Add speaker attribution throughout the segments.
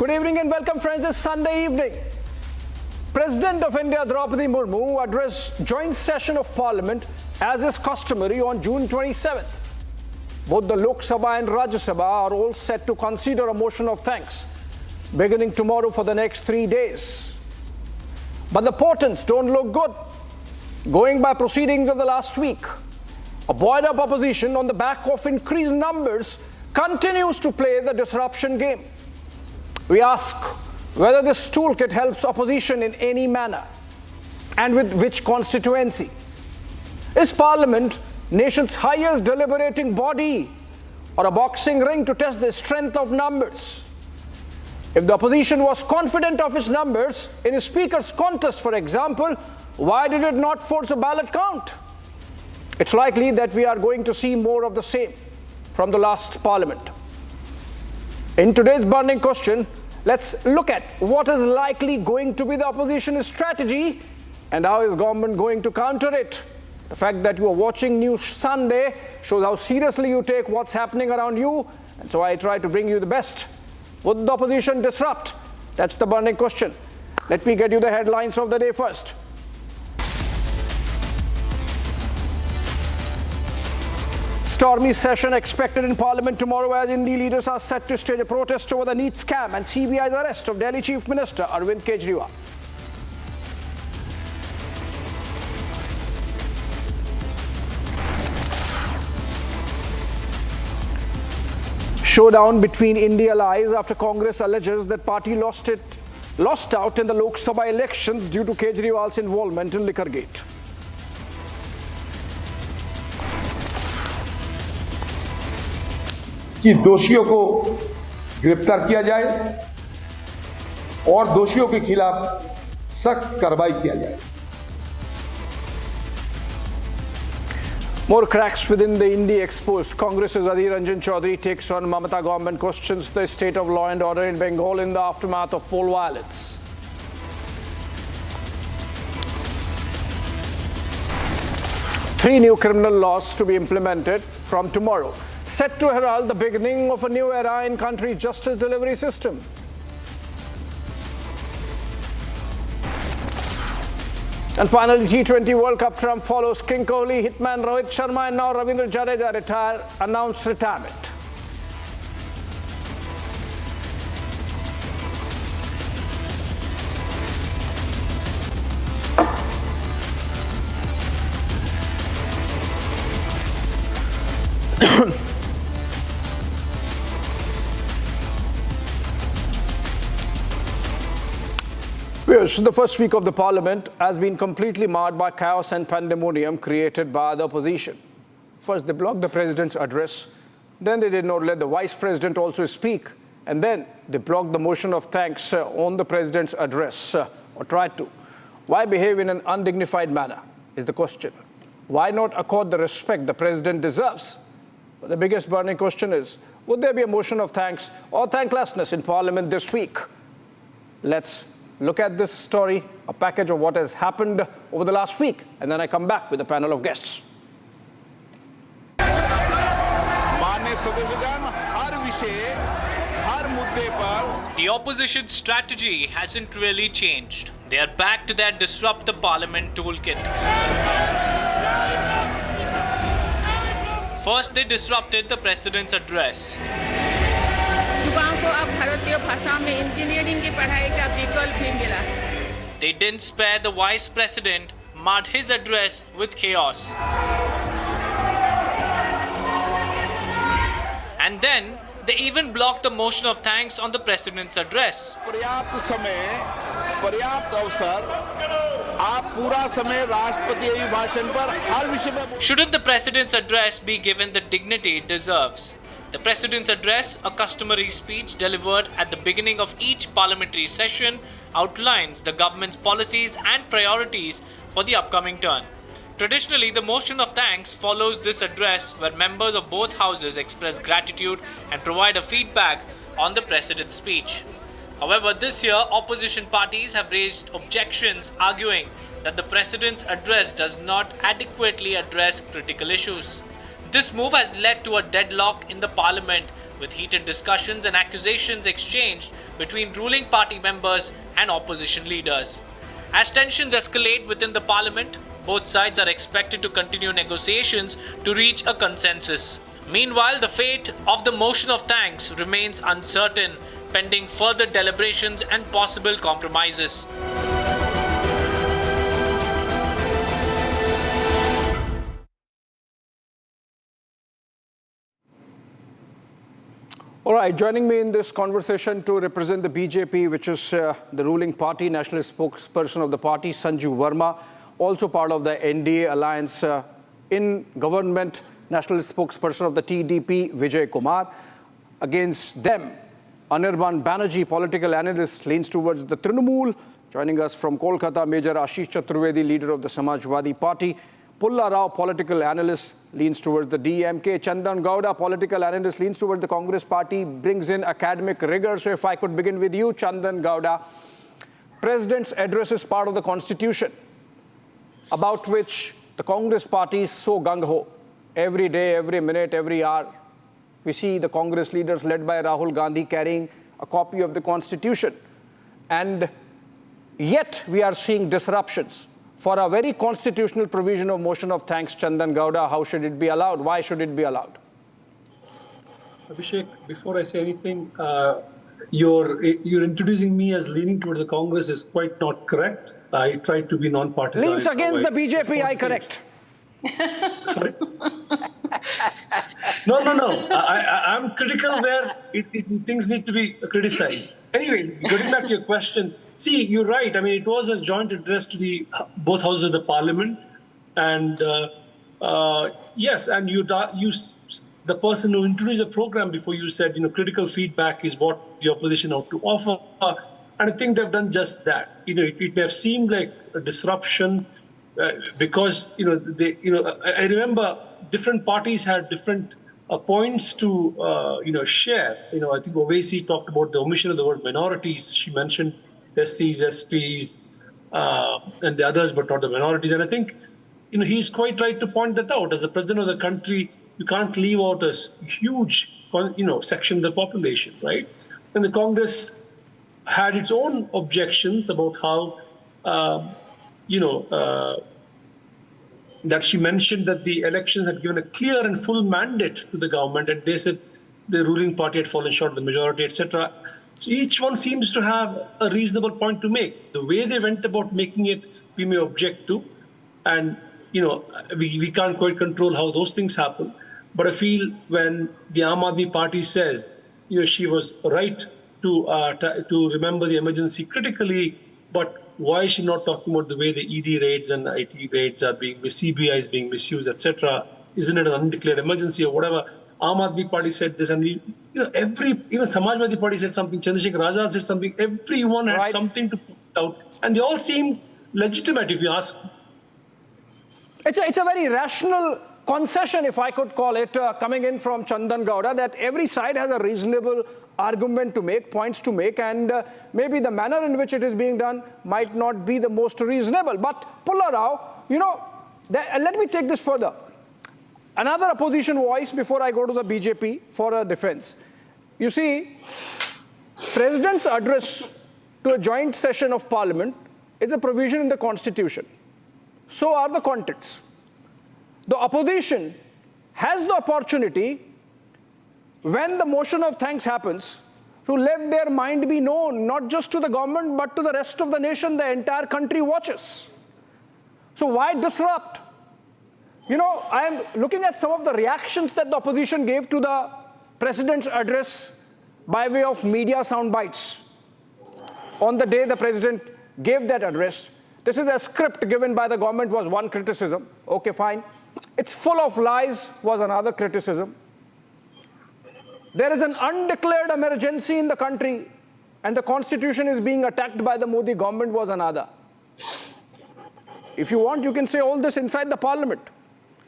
Speaker 1: Good evening and welcome, friends. This Sunday evening, President of India Draupadi Murmu addressed joint session of Parliament as is customary on June 27th. Both the Lok Sabha and Rajya Sabha are all set to consider a motion of thanks beginning tomorrow for the next 3 days. But the portents don't look good. Going by proceedings of the last week, a buoyed-up opposition on the back of increased numbers continues to play the disruption game. We ask whether this toolkit helps opposition in any manner and with which constituency. Is Parliament nation's highest deliberating body or a boxing ring to test the strength of numbers? If the opposition was confident of its numbers in a speaker's contest, for example, why did it not force a ballot count? It's likely that we are going to see more of the same from the last Parliament. In today's burning question, let's look at what is likely going to be the opposition's strategy and how is government going to counter it. The fact that you are watching News Sunday shows how seriously you take what's happening around you, and so I try to bring you the best. Would the opposition disrupt? That's the burning question. Let me get you the headlines of the day first. Stormy session expected in Parliament tomorrow as Indian leaders are set to stage a protest over the NEET scam and CBI's arrest of Delhi Chief Minister Arvind Kejriwal. Showdown between India lies after Congress alleges that party lost out in the Lok Sabha elections due to Kejriwal's involvement in Liquorgate.
Speaker 2: कि दोषियों को गिरफ्तार किया जाए और दोषियों के खिलाफ सख्त कार्रवाई किया जाए.
Speaker 1: More cracks within the India exposed. Congress's Adhir Ranjan Chaudhary takes on Mamata government, questions the state of law and order in Bengal in the aftermath of poll violence. Three new criminal laws to be implemented from tomorrow, set to herald the beginning of a new era in country's justice delivery system. And finally, T20 World Cup trump follows. King Kohli, hitman Rohit Sharma and now Ravindra Jadeja announced retirement. Yes, the first week of the Parliament has been completely marred by chaos and pandemonium created by the opposition. First, they blocked the President's address. Then they did not let the Vice President also speak. And then they blocked the motion of thanks on the President's address, or tried to. Why behave in an undignified manner is the question. Why not accord the respect the President deserves? But the biggest burning question is, would there be a motion of thanks or thanklessness in Parliament this week? Let's look at this story, a package of what has happened over the last week, and then I come back with a panel of guests.
Speaker 3: The opposition's strategy hasn't really changed. They are back to that disrupt the parliament toolkit. First, they disrupted the president's address. They didn't spare the vice president, marred his address with chaos. And then they even blocked the motion of thanks on the president's address. Shouldn't the president's address be given the dignity it deserves? The President's address, a customary speech delivered at the beginning of each parliamentary session, outlines the government's policies and priorities for the upcoming term. Traditionally, the motion of thanks follows this address where members of both houses express gratitude and provide a feedback on the President's speech. However, this year, opposition parties have raised objections arguing that the President's address does not adequately address critical issues. This move has led to a deadlock in the parliament with heated discussions and accusations exchanged between ruling party members and opposition leaders. As tensions escalate within the parliament, both sides are expected to continue negotiations to reach a consensus. Meanwhile, the fate of the motion of thanks remains uncertain, pending further deliberations and possible compromises.
Speaker 1: All right, joining me in this conversation to represent the BJP, which is the ruling party, national spokesperson of the party, Sanju Verma, also part of the NDA alliance in government, national spokesperson of the TDP, Vijay Kumar. Against them, Anirban Banerjee, political analyst, leans towards the Trinamool. Joining us from Kolkata, Major Ashish Chaturvedi, leader of the Samajwadi Party. Pulla Rao, political analyst, leans towards the DMK. Chandan Gowda, political analyst, leans towards the Congress Party, brings in academic rigor. So if I could begin with you, Chandan Gowda. President's address is part of the Constitution, about which the Congress Party is so gung-ho. Every day, every minute, every hour, we see the Congress leaders led by Rahul Gandhi carrying a copy of the Constitution. And yet we are seeing disruptions. For a very constitutional provision of motion of thanks, Chandan Gowda, how should it be allowed? Why should it be allowed?
Speaker 4: Abhishek, before I say anything, you're introducing me as leaning towards the Congress is quite not correct. I try to be non-partisan.
Speaker 1: Leans against the BJP, I correct.
Speaker 4: Sorry? No. I'm critical where things need to be criticized. Anyway, getting back to your question, see, you're right. I mean, it was a joint address to both houses of the parliament. And yes, and the person who introduced the program before you said, critical feedback is what the opposition ought to offer. And I think they've done just that. It may have seemed like a disruption because, I remember different parties had different points to, share. I think Owaisi talked about the omission of the word minorities. She mentioned SCs, STs, and the others, but not the minorities. And I think, he's quite right to point that out. As the president of the country, you can't leave out a huge, section of the population, right? And the Congress had its own objections about how, that she mentioned that the elections had given a clear and full mandate to the government, and they said the ruling party had fallen short of the majority, etc. So each one seems to have a reasonable point to make. The way they went about making it, we may object to, and we can't quite control how those things happen. But I feel when the Aam Aadmi Party says, she was right to remember the emergency critically, but why is she not talking about the way the ED raids and IT raids are being, CBI is being misused, etc.? Isn't it an undeclared emergency or whatever? Aam Aadmi Party said this, and even Samajwadi Party said something, Chandrasekhar Azad said something, everyone had something to put out, and they all seem legitimate if you ask.
Speaker 1: It's a very rational concession, if I could call it, coming in from Chandan Gowda, that every side has a reasonable argument to make, points to make, and maybe the manner in which it is being done might not be the most reasonable. But Pulla Rao, let me take this further. Another opposition voice before I go to the BJP for a defense. You see, President's address to a joint session of Parliament is a provision in the Constitution. So are the contents. The opposition has the opportunity, when the motion of thanks happens, to let their mind be known, not just to the government, but to the rest of the nation. The entire country watches. So why disrupt? I am looking at some of the reactions that the opposition gave to the president's address by way of media sound bites. On the day the president gave that address, this is a script given by the government, was one criticism. Okay, fine. It's full of lies was another criticism. There is an undeclared emergency in the country, and the constitution is being attacked by the Modi government was another. If you want, you can say all this inside the parliament.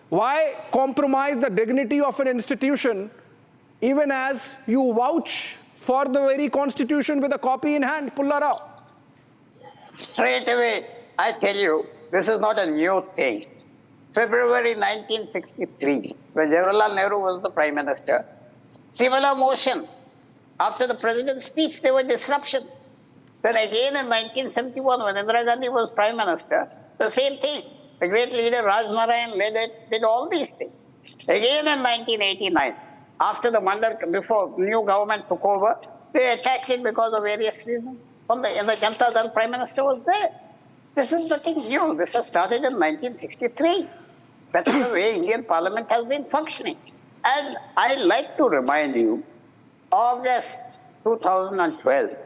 Speaker 1: Why compromise the dignity of an institution even as you vouch for the very constitution with a copy in hand? Pulla Rao.
Speaker 5: Straight away, I tell you, this is not a new thing. February 1963, when Jawaharlal Nehru was the Prime Minister, Similar motion. After the president's speech, there were disruptions. Then again in 1971, when Indira Gandhi was Prime Minister, the same thing. The great leader Raj Narayan led it, did all these things. Again in 1989, after the before new government took over, they attacked it because of various reasons. And the Janata Dal Prime Minister was there. This is nothing new. This has started in 1963. That's the way Indian Parliament has been functioning. And I like to remind you, August 2012,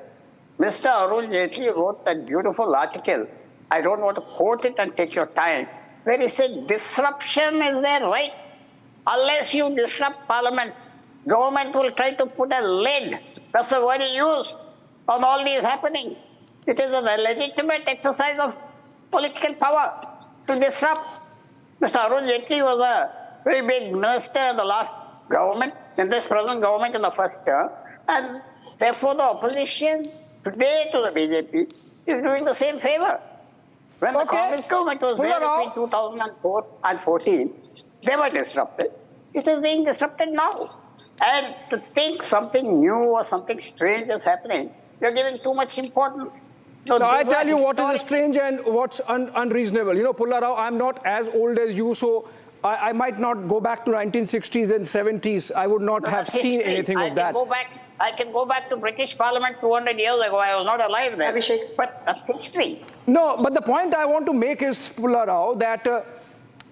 Speaker 5: Mr. Arun Jaitley wrote that beautiful article. I don't want to quote it and take your time, where he said, disruption is their right. Unless you disrupt Parliament, government will try to put a lid, that's the word he used, on all these happenings. It is a legitimate exercise of political power to disrupt. Mr. Arun Jaitley was a very big minister in the last government, in this present government in the first term, and therefore the opposition today to the BJP is doing the same favor. When the Congress government was there between 2004 and 14, they were disrupted. It is being disrupted now. And to think something new or something strange is happening, you're giving too much importance.
Speaker 1: No, I tell you what is strange and what's unreasonable. You know, Pulla Rao, I'm not as old as you, so I might not go back to 1960s and 70s. I would not have seen anything of that.
Speaker 5: I can go back to British Parliament 200 years ago. I was not alive then. Abhishek. But that's history.
Speaker 1: No, but the point I want to make is, Pulla Rao, that,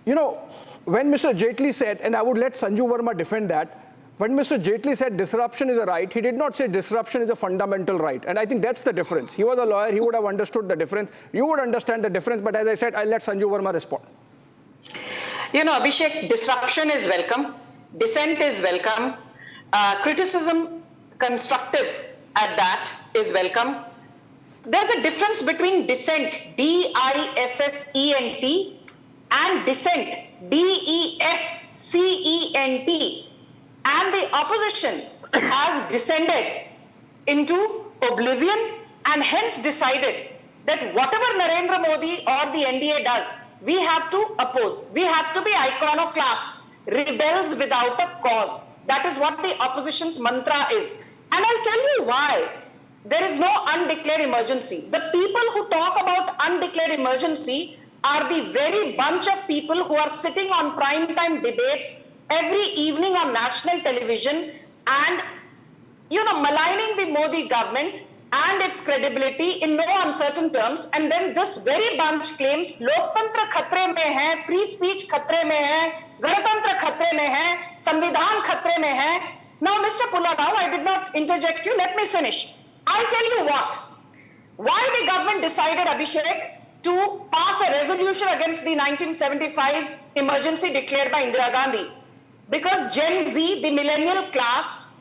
Speaker 1: you know, when Mr. Jaitley said, and I would let Sanju Verma defend that, when Mr. Jaitley said disruption is a right, he did not say disruption is a fundamental right. And I think that's the difference. He was a lawyer. He would have understood the difference. You would understand the difference. But as I said, I'll let Sanju Verma respond.
Speaker 6: You know, Abhishek, disruption is welcome. Dissent is welcome. Criticism, constructive at that, is welcome. There's a difference between dissent, D-I-S-S-E-N-T, and dissent, D-E-S-C-E-N-T. And the opposition has descended into oblivion and hence decided that whatever Narendra Modi or the NDA does, we have to oppose. We have to be iconoclasts, rebels without a cause. That is what the opposition's mantra is. And I'll tell you why. There is no undeclared emergency. The people who talk about undeclared emergency are the very bunch of people who are sitting on prime-time debates every evening on national television and, you know, maligning the Modi government and its credibility in no uncertain terms. And then this very bunch claims, Loktantra khatre mein hai, free speech khatre mein hai, Ganatantra khatre mein hai, Samvidhan khatre mein hai. Now, Mr. Pulla Rao, I did not interject you. Let me finish. I'll tell you what. Why the government decided, Abhishek, to pass a resolution against the 1975 emergency declared by Indira Gandhi. Because Gen Z, the millennial class,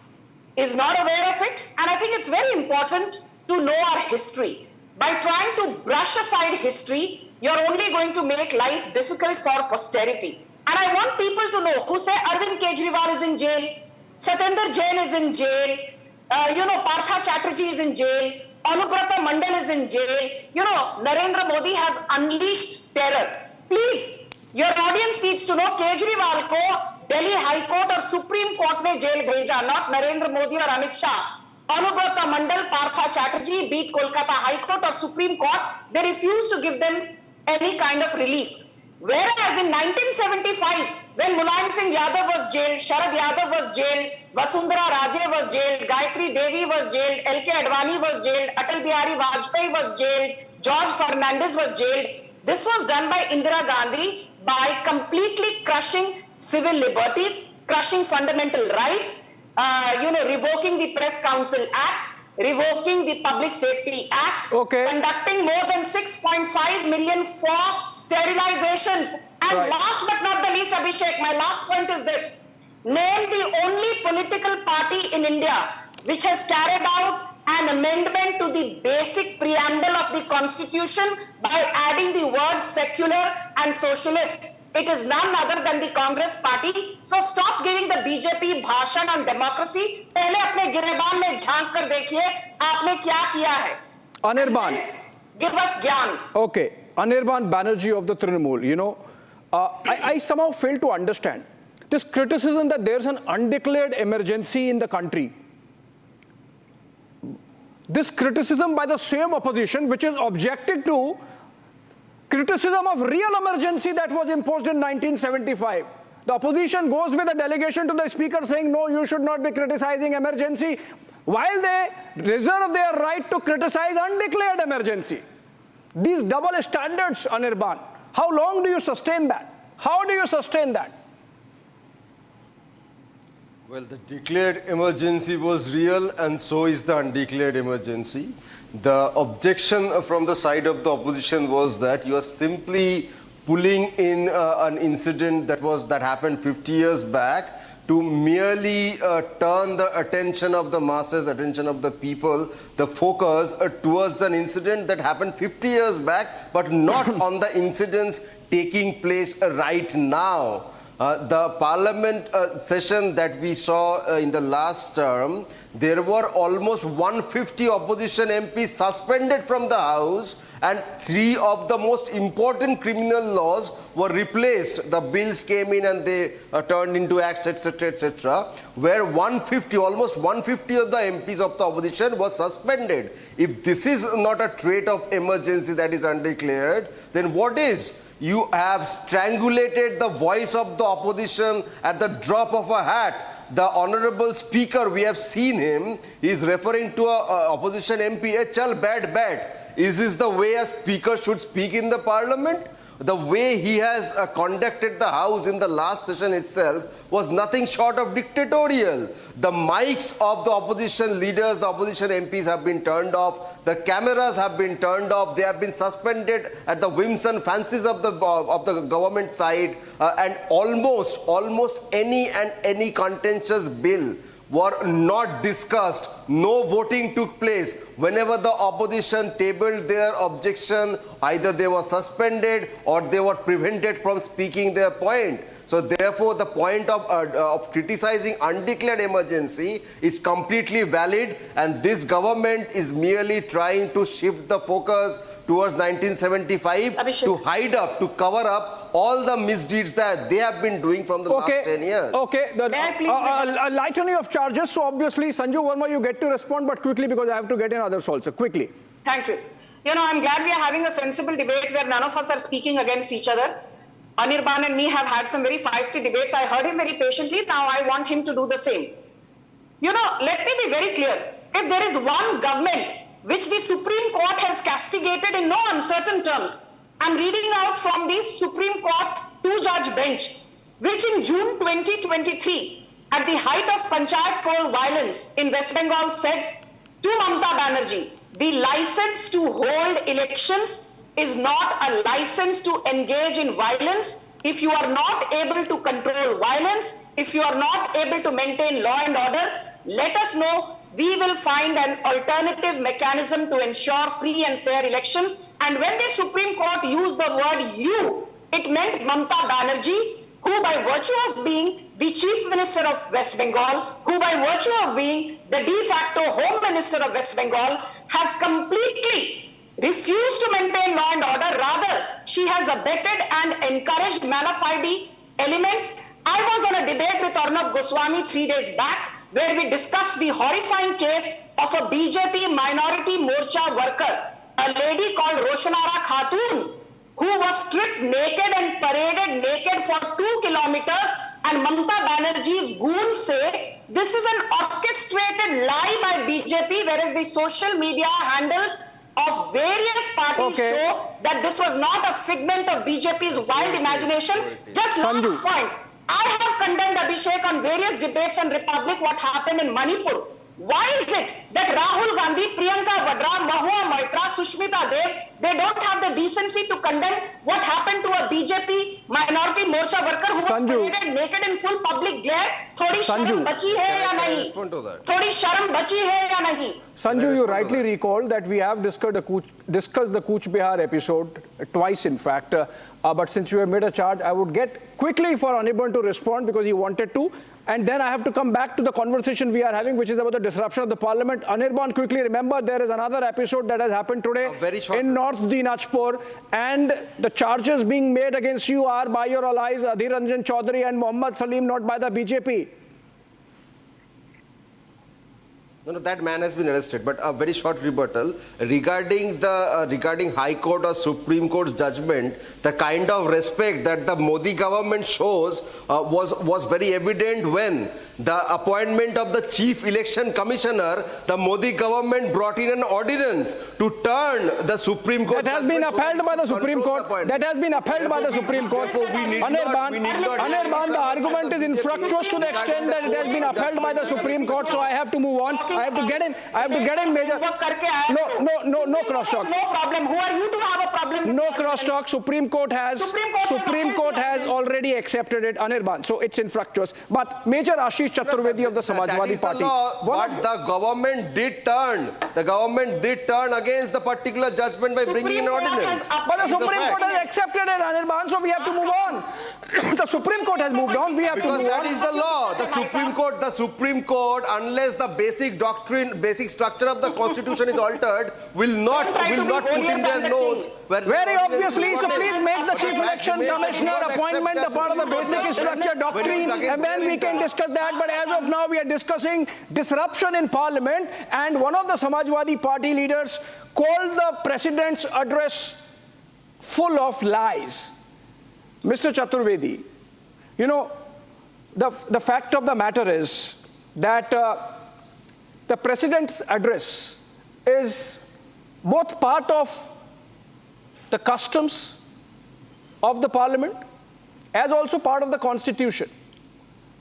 Speaker 6: is not aware of it. And I think it's very important to know our history. By trying to brush aside history, you're only going to make life difficult for posterity. And I want people to know who say Arvind Kejriwal is in jail, Satyendra Jain is in jail, Partha Chatterjee is in jail, Anubrata Mandal is in jail. You know, Narendra Modi has unleashed terror. Please, your audience needs to know Kejriwal ko Delhi High Court or Supreme Court ne jail bheja, not Narendra Modi or Amit Shah. Anubrata Mandal, Partha Chatterjee beat Kolkata High Court or Supreme Court. They refused to give them any kind of relief. Whereas in 1975, when Mulayam Singh Yadav was jailed, Sharad Yadav was jailed, Vasundhara Raje was jailed, Gayatri Devi was jailed, L.K. Advani was jailed, Atal Bihari Vajpayee was jailed, George Fernandez was jailed. This was done by Indira Gandhi by completely crushing civil liberties, crushing fundamental rights, revoking the Press Council Act, revoking the Public Safety Act, conducting more than 6.5 million forced sterilizations. And last but not the least, Abhishek, my last point is this. Name the only political party in India which has carried out an amendment to the basic preamble of the Constitution by adding the words secular and socialist. It is none other than the Congress party. So stop giving the BJP bhashan on democracy. पहले अपने गिरेबान में झांक कर देखिए आपने क्या किया है.
Speaker 1: Anirban,
Speaker 5: give us gyan.
Speaker 1: Okay, Anirban Banerjee of the Trinamool. You know, I somehow fail to understand. this criticism that there's an undeclared emergency in the country, this criticism by the same opposition which is objected to criticism of real emergency that was imposed in 1975. The opposition goes with a delegation to the speaker saying, no, you should not be criticizing emergency, while they reserve their right to criticize undeclared emergency. These double standards, Anirban, how long do you sustain that? How do you sustain that?
Speaker 7: Well, the declared emergency was real, and so is the undeclared emergency. The objection from the side of the opposition was that you are simply pulling in an incident that happened 50 years back to merely turn the attention of the masses, attention of the people, the focus towards an incident that happened 50 years back, but not on the incidents taking place right now. The parliament session that we saw in the last term, there were almost 150 opposition MPs suspended from the House, and 3 of the most important criminal laws were replaced. The bills came in and they turned into acts, etc., etc., where almost 150 of the MPs of the opposition was suspended. If this is not a trait of emergency that is undeclared, then what is? You have strangulated the voice of the opposition at the drop of a hat. The honorable speaker, we have seen him, he is referring to a opposition MP, chal bad bat. Is this the way a speaker should speak in the parliament? The way he has conducted the House in the last session itself was nothing short of dictatorial. The mics of the opposition leaders, the opposition MPs have been turned off. The cameras have been turned off. They have been suspended at the whims and fancies of the government side. And almost any contentious bill were not discussed. No voting took place. Whenever the opposition tabled their objection, either they were suspended or they were prevented from speaking their point. So therefore, the point of criticizing undeclared emergency is completely valid, and this government is merely trying to shift the focus towards 1975
Speaker 6: Abhishek,
Speaker 7: to hide up, to cover up all the misdeeds that they have been doing from the last 10 years.
Speaker 1: Okay,
Speaker 6: May I please
Speaker 1: a lightening of charges. So obviously, Sanju Verma, you get to respond, but quickly, because I have to get in others also. Quickly.
Speaker 6: Thank you. You know, I'm glad we are having a sensible debate where none of us are speaking against each other. Anirban and me have had some very feisty debates. I heard him very patiently. Now I want him to do the same. You know, let me be very clear. If there is one government which the Supreme Court has castigated in no uncertain terms, I'm reading out from the Supreme Court 2-judge bench, which in June 2023, at the height of Panchayat poll violence in West Bengal, said to Mamata Banerjee, the license to hold elections is not a license to engage in violence. If you are not able to control violence, if you are not able to maintain law and order, let us know. We will find an alternative mechanism to ensure free and fair elections. And when the Supreme Court used the word you, it meant Mamata Banerjee, who by virtue of being the Chief Minister of West Bengal, who by virtue of being the de facto Home Minister of West Bengal, has completely refused to maintain law and order. Rather, she has abetted and encouraged mala fide elements. I was on a debate with Arnab Goswami 3 days back, where we discussed the horrifying case of a BJP minority Morcha worker, a lady called Roshanara Khatun, who was stripped naked and paraded naked for 2 kilometers, and Mamata Banerjee's goons say this is an orchestrated lie by BJP, whereas the social media handles of various parties show that this was not a figment of BJP's wild imagination. Just last point. I have condemned Abhishek on various debates on Republic what happened in Manipur. Why is it that Rahul Gandhi, Priyanka Vadra, Mahua Moitra, Sushmita Dev, they don't have the decency to condemn what happened to a BJP minority Morcha worker who was paraded naked in full public glare? Thodi sharam bachi hai ya nahi? Thodi sharam bachi hai ya nahi?
Speaker 1: Sanju, you rightly recalled that we have discussed discussed the Cooch Behar episode twice, in fact. But since you have made a charge, I would get quickly for Anirban to respond because he wanted to. And then I have to come back to the conversation we are having, which is about the disruption of the parliament. Anirban, quickly remember, there is another episode that has happened today in North Dinajpur. And the charges being made against you are by your allies, Adhir Ranjan Chaudhary and Mohammad Salim, not by the BJP.
Speaker 7: No, that man has been arrested. But a very short rebuttal regarding the regarding High Court or Supreme Court's judgment. The kind of respect that the Modi government shows was very evident when the appointment of the Chief Election Commissioner, the Modi government brought in an ordinance to turn the Supreme Court.
Speaker 1: That has been upheld by the Supreme Court. That has been upheld by the Supreme Court. Anirban, the argument is infructuous to the extent that it has been upheld by the Supreme Court. So I have to move on. I have to get in, Major. No crosstalk.
Speaker 6: No problem. Who are you to have a problem?
Speaker 1: No crosstalk. Supreme Court has already accepted it, Anirban. So it's infructuous. But Major Ashish Chaturvedi of the Samajwadi Party.
Speaker 7: But the government did turn. The government did turn against the particular judgment by bringing in ordinance.
Speaker 1: But the Supreme Court has accepted it, Anirban. So we have to move on. The Supreme Court has moved on. We have to move on.
Speaker 7: Because that is the law. The Supreme Court, unless the basic doctrine, basic structure of the Constitution is altered, will not put in their nose.
Speaker 1: Very obviously, so please make the Chief Election Commissioner appointment a part of the basic structure doctrine, and then we can discuss that. But as of now, we are discussing disruption in Parliament, and one of the Samajwadi Party leaders called the President's address full of lies. Mr. Chaturvedi, you know, the fact of the matter is that the President's address is both part of the customs of the Parliament as also part of the Constitution.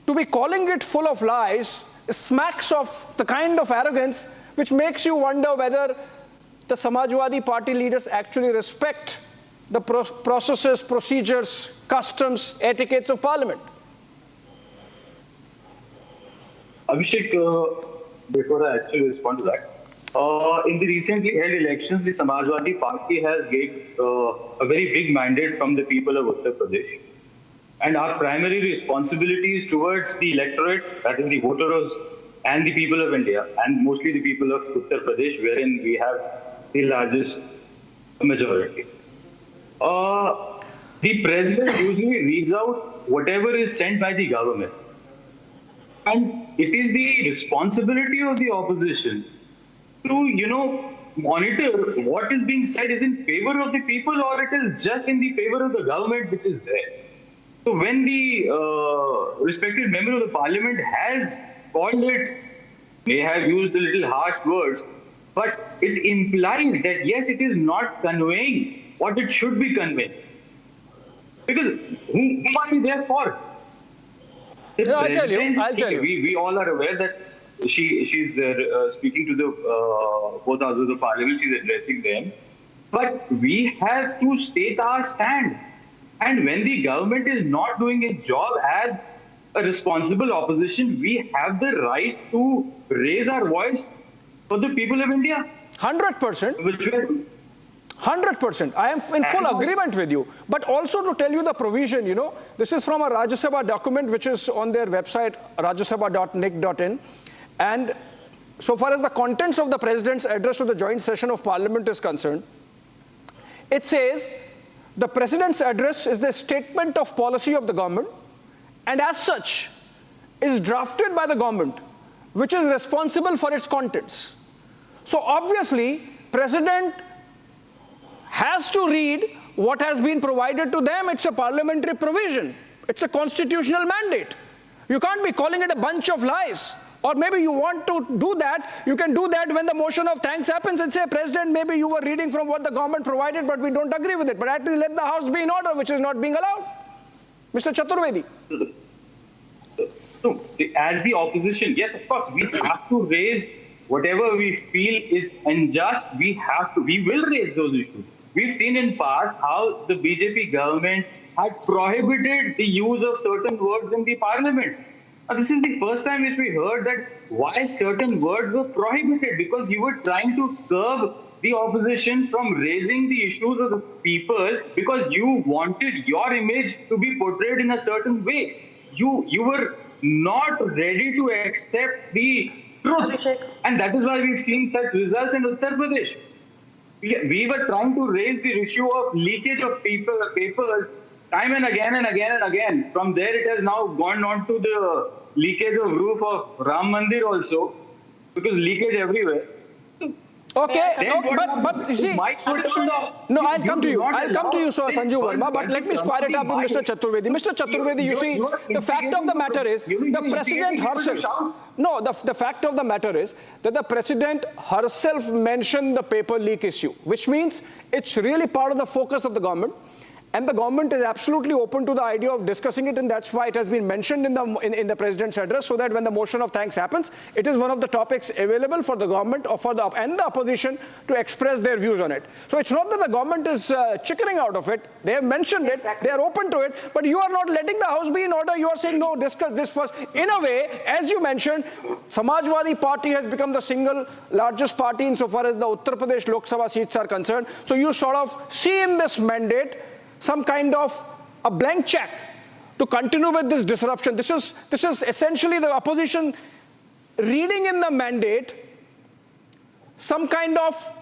Speaker 1: To be calling it full of lies smacks of the kind of arrogance which makes you wonder whether the Samajwadi Party leaders actually respect the processes, procedures, customs, etiquettes of Parliament.
Speaker 8: Abhishek, before I actually respond to that, in the recently held elections, the Samajwadi Party has gained a very big mandate from the people of Uttar Pradesh. And our primary responsibility is towards the electorate, that is the voters and the people of India, and mostly the people of Uttar Pradesh, wherein we have the largest majority. The president usually reads out whatever is sent by the government. And it is the responsibility of the opposition to, monitor what is being said is in favor of the people or it is just in the favor of the government which is there. So when the respected member of the parliament has called it, may have used a little harsh words, but it implies that yes, it is not conveying what it should be conveying. Because who are we there for?
Speaker 1: No, I'll tell you.
Speaker 8: We all are aware that she's speaking to the both houses of the parliament. She's addressing them, but we have to state our stand. And when the government is not doing its job as a responsible opposition, we have the right to raise our voice for the people of India.
Speaker 1: 100%. 100%. I am in full agreement with you. But also to tell you the provision, this is from a Rajya Sabha document which is on their website, rajyasabha.nic.in. And so far as the contents of the President's address to the joint session of Parliament is concerned, it says, the President's address is the statement of policy of the government and as such is drafted by the government, which is responsible for its contents. So obviously, President has to read what has been provided to them. It's a parliamentary provision. It's a constitutional mandate. You can't be calling it a bunch of lies. Or maybe you want to do that, you can do that when the motion of thanks happens and say, President, maybe you were reading from what the government provided, but we don't agree with it. But at least let the House be in order, which is not being allowed. Mr. Chaturvedi.
Speaker 8: So, as the opposition, yes, of course, we have to raise whatever we feel is unjust. We will raise those issues. We've seen in past how the BJP government had prohibited the use of certain words in the parliament. Now, this is the first time which we heard that why certain words were prohibited, because you were trying to curb the opposition from raising the issues of the people because you wanted your image to be portrayed in a certain way. You were not ready to accept the truth. And that is why we've seen such results in Uttar Pradesh. We were trying to raise the issue of leakage of papers time and again and again and again. From there, it has now gone on to the leakage of roof of Ram Mandir also, because leakage everywhere.
Speaker 1: Okay,
Speaker 8: Then
Speaker 1: but you see,
Speaker 8: no,
Speaker 1: I'll come to you. I'll come to you, Sir Sanjeev Verma. But let me square it up with Mr. Chaturvedi. Mr. Chaturvedi, you see, the fact of the matter is, the president herself. No, the fact of the matter is that the president herself mentioned the paper leak issue, which means it's really part of the focus of the government. And the government is absolutely open to the idea of discussing it, and that's why it has been mentioned in the president's address, so that when the motion of thanks happens, it is one of the topics available for the government or for the opposition to express their views on it. So it's not that the government is chickening out of it. They have mentioned it. They are open to it. But you are not letting the house be in order. You are saying, no, discuss this first. In a way, as you mentioned, Samajwadi Party has become the single largest party insofar as the Uttar Pradesh Lok Sabha seats are concerned. So you sort of see in this mandate some kind of a blank check to continue with this disruption. This is essentially the opposition reading in the mandate some kind of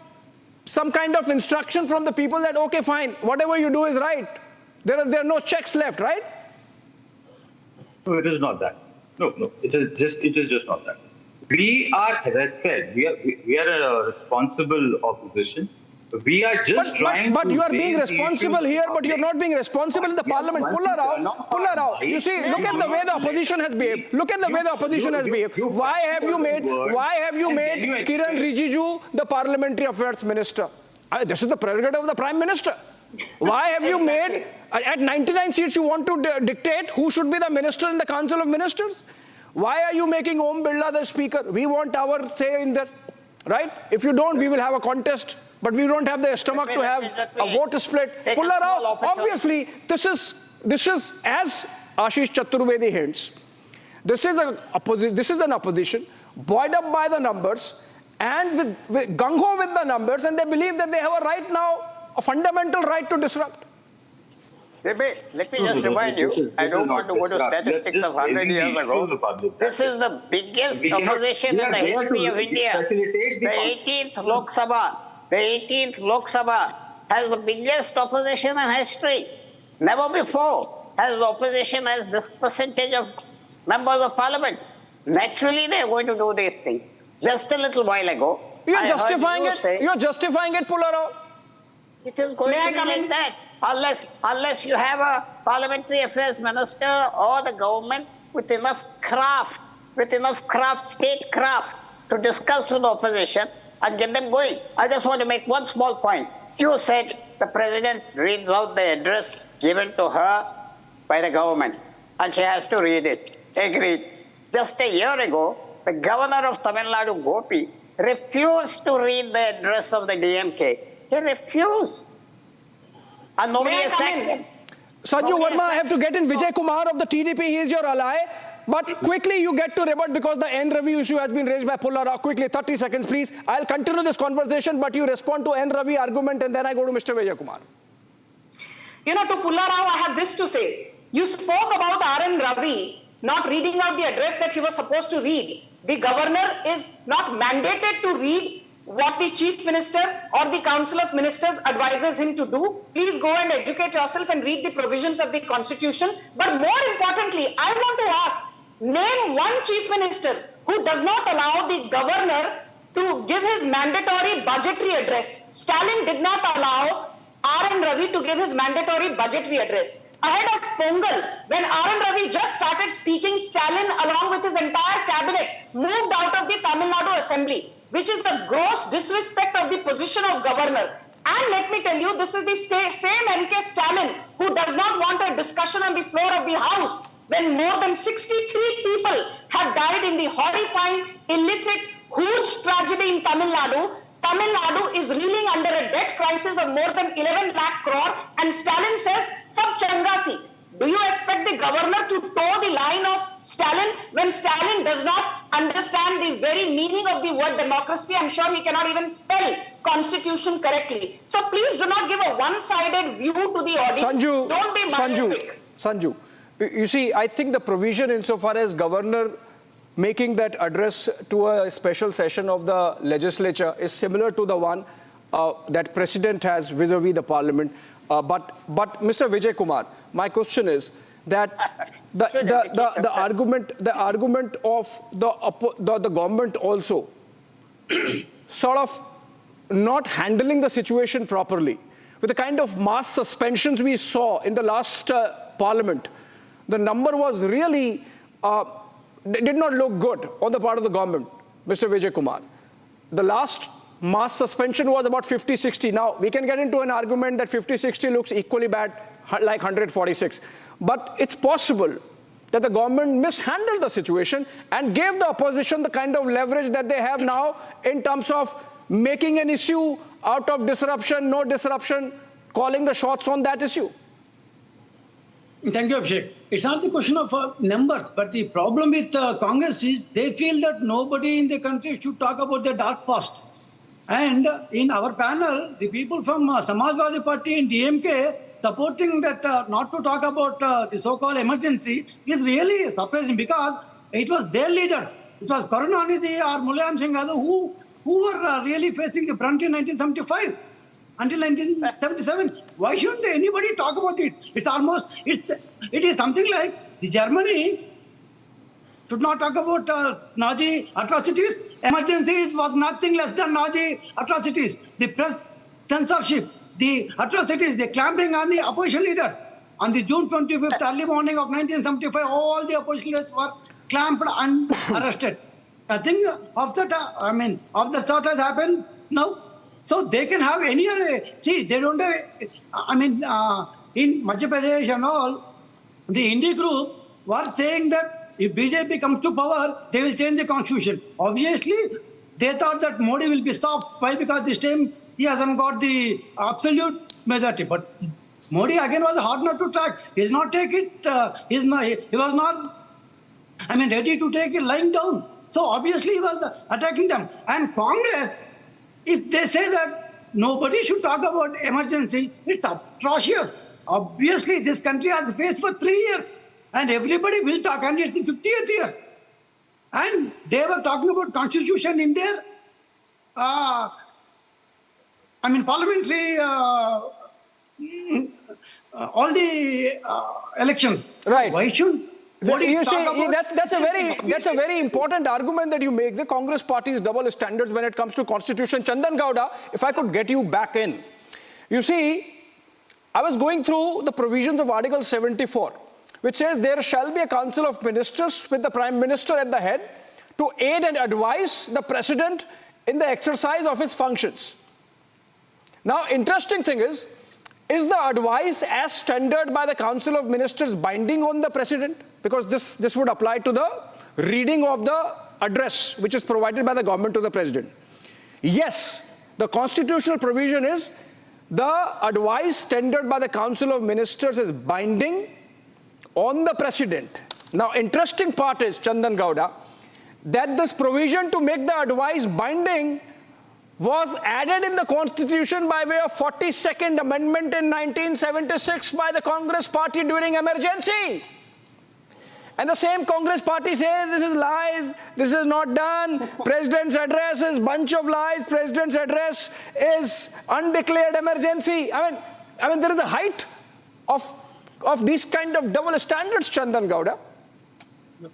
Speaker 1: instruction from the people that, okay, fine, whatever you do is right. There are no checks left, right?
Speaker 8: No, it is not that. No, it is just not that. We are, as I said, we are a responsible opposition. We are just trying
Speaker 1: but
Speaker 8: to
Speaker 1: you are being responsible here, but you're not being responsible in the parliament. Pull her out. You see, look at the way the opposition has behaved. Look at the way the opposition has behaved. Why have you made Kiran Rijiju the parliamentary affairs minister? This is the prerogative of the prime minister. Why have you made, at 99 seats, you want to dictate who should be the minister in the council of ministers? Why are you making Om Birla the speaker? We want our say in that, right? If you don't, we will have a contest. But we don't have the stomach to have a vote split. Pull her out. Obviously, this is as Ashish Chaturvedi hints. This is an opposition buoyed up by the numbers and with gung-ho with the numbers, and they believe that they have a right now, a fundamental right to disrupt.
Speaker 5: Let me just remind you, I don't want to go to statistics of 100 years ago. This is the biggest opposition in the history of India. The 18th Lok Sabha. The 18th Lok Sabha has the biggest opposition in history. Never before has the opposition has this percentage of members of parliament. Naturally, they are going to do these things. Just a little while ago,
Speaker 1: you're justifying it, pull her out.
Speaker 5: It is going to be like that. Unless you have a parliamentary affairs minister or the government with enough craft, state craft to discuss with the opposition and get them going. I just want to make one small point. You said the president reads out the address given to her by the government and she has to read it. Agreed. Just a year ago, the governor of Tamil Nadu, Gopi, refused to read the address of the DMK. He refused. And nobody has sacked him.
Speaker 1: Sanjeev Verma, I have to get in Vijay Kumar of the TDP. He is your ally. But quickly you get to rebut because the N Ravi issue has been raised by Pullara. Quickly, 30 seconds, please. I'll continue this conversation, but you respond to N Ravi argument and then I go to Mr. Vijay Kumar.
Speaker 6: To Pullara, I have this to say. You spoke about R.N. Ravi not reading out the address that he was supposed to read. The governor is not mandated to read what the chief minister or the council of ministers advises him to do. Please go and educate yourself and read the provisions of the constitution. But more importantly, I want to ask, name one chief minister who does not allow the governor to give his mandatory budgetary address. Stalin did not allow R.N. Ravi to give his mandatory budgetary address. Ahead of Pongal, when R.N. Ravi just started speaking, Stalin, along with his entire cabinet, moved out of the Tamil Nadu Assembly, which is the gross disrespect of the position of governor. And let me tell you, this is the same N.K. Stalin who does not want a discussion on the floor of the House when more than 63 people have died in the horrifying, illicit, huge tragedy in Tamil Nadu. Tamil Nadu is reeling under a debt crisis of more than 11 lakh crore, and Stalin says, Sab changa si. Do you expect the the governor to toe the line of Stalin when Stalin does not understand the very meaning of the word democracy? I'm sure he cannot even spell constitution correctly. So please do not give a one-sided view to the audience. Don't be myopic.
Speaker 1: Sanju, you see, I think the provision insofar as governor making that address to a special session of the legislature is similar to the one that president has vis-a-vis the parliament. But Mr. Vijay Kumar, my question is that the argument of the government also sort of not handling the situation properly with the kind of mass suspensions we saw in the last parliament. The number was really did not look good on the part of the government, Mr. Vijay Kumar. The last mass suspension was about 50-60. Now, we can get into an argument that 50-60 looks equally bad, like 146. But it's possible that the government mishandled the situation and gave the opposition the kind of leverage that they have now in terms of making an issue out of disruption, no disruption, calling the shots on that issue.
Speaker 9: Thank you, Abhishek. It's not the question of numbers, but the problem with Congress is they feel that nobody in the country should talk about their dark past. And in our panel, the people from Samajwadi Party and DMK supporting that not to talk about the so-called emergency is really surprising because it was their leaders. It was Karunanidhi or Mulayam Singh Yadav who were really facing the brunt in 1975 until 1977. Why shouldn't anybody talk about it? It is something like the Germany should not talk about Nazi atrocities. Emergencies was nothing less than Nazi atrocities. The press censorship, the atrocities, the clamping on the opposition leaders. On the June 25th, early morning of 1975, all the opposition leaders were clamped and arrested. Nothing of that, of the sort has happened now. So they can have any other, see, they don't have, in Madhya Pradesh and all, the Indie group were saying that if BJP comes to power, they will change the constitution. Obviously, they thought that Modi will be soft. Why? Because this time he hasn't got the absolute majority. But Modi again was hard not to track. He does not take it, he was not, ready to take it lying down. So obviously he was attacking them. And Congress, if they say that nobody should talk about emergency, it's atrocious. Obviously, this country has faced for 3 years and everybody will talk, and it's the 50th year. And they were talking about constitution in their, parliamentary, all the elections.
Speaker 1: Right.
Speaker 9: Why should
Speaker 1: you see, that's a very important argument that you make, the Congress party's double standards when it comes to constitution. Chandan Gowda, if I could get you back in. You see, I was going through the provisions of Article 74, which says there shall be a council of ministers with the Prime Minister at the head to aid and advise the President in the exercise of his functions. Now, interesting thing is the advice as tendered by the Council of Ministers binding on the President? Because this would apply to the reading of the address which is provided by the government to the President. Yes, the constitutional provision is the advice tendered by the Council of Ministers is binding on the President. Now, interesting part is, Chandan Gowda, that this provision to make the advice binding was added in the Constitution by way of 42nd Amendment in 1976 by the Congress party during emergency. And the same Congress party says this is lies, this is not done, President's address is bunch of lies, President's address is undeclared emergency. I mean there is a height of these kind of double standards, Chandan Gowda.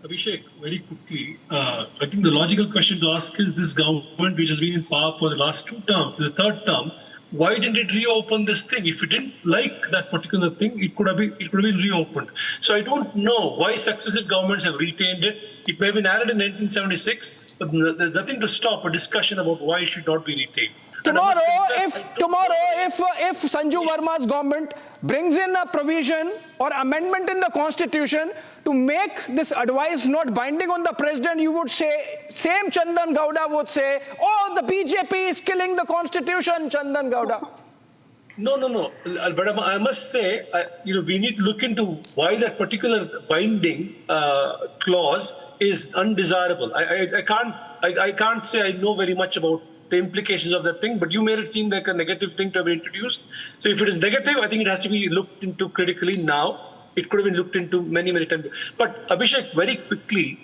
Speaker 4: Abhishek, very quickly, I think the logical question to ask is this government, which has been in power for the last 2 terms, the 3rd term, why didn't it reopen this thing? If it didn't like that particular thing, it could have been reopened. So I don't know why successive governments have retained it. It may have been added in 1976, but there's nothing to stop a discussion about why it should not be retained.
Speaker 1: Tomorrow, if Sanju Verma's government brings in a provision or amendment in the Constitution to make this advice not binding on the President, you would say, same Chandan Gowda would say, oh, the BJP is killing the Constitution, Chandan Gowda.
Speaker 4: No. But I must say, we need to look into why that particular binding clause is undesirable. I can't say I know very much about the implications of that thing, but you made it seem like a negative thing to have introduced. So if it is negative, I think it has to be looked into critically now. It could have been looked into many times. But Abhishek, very quickly,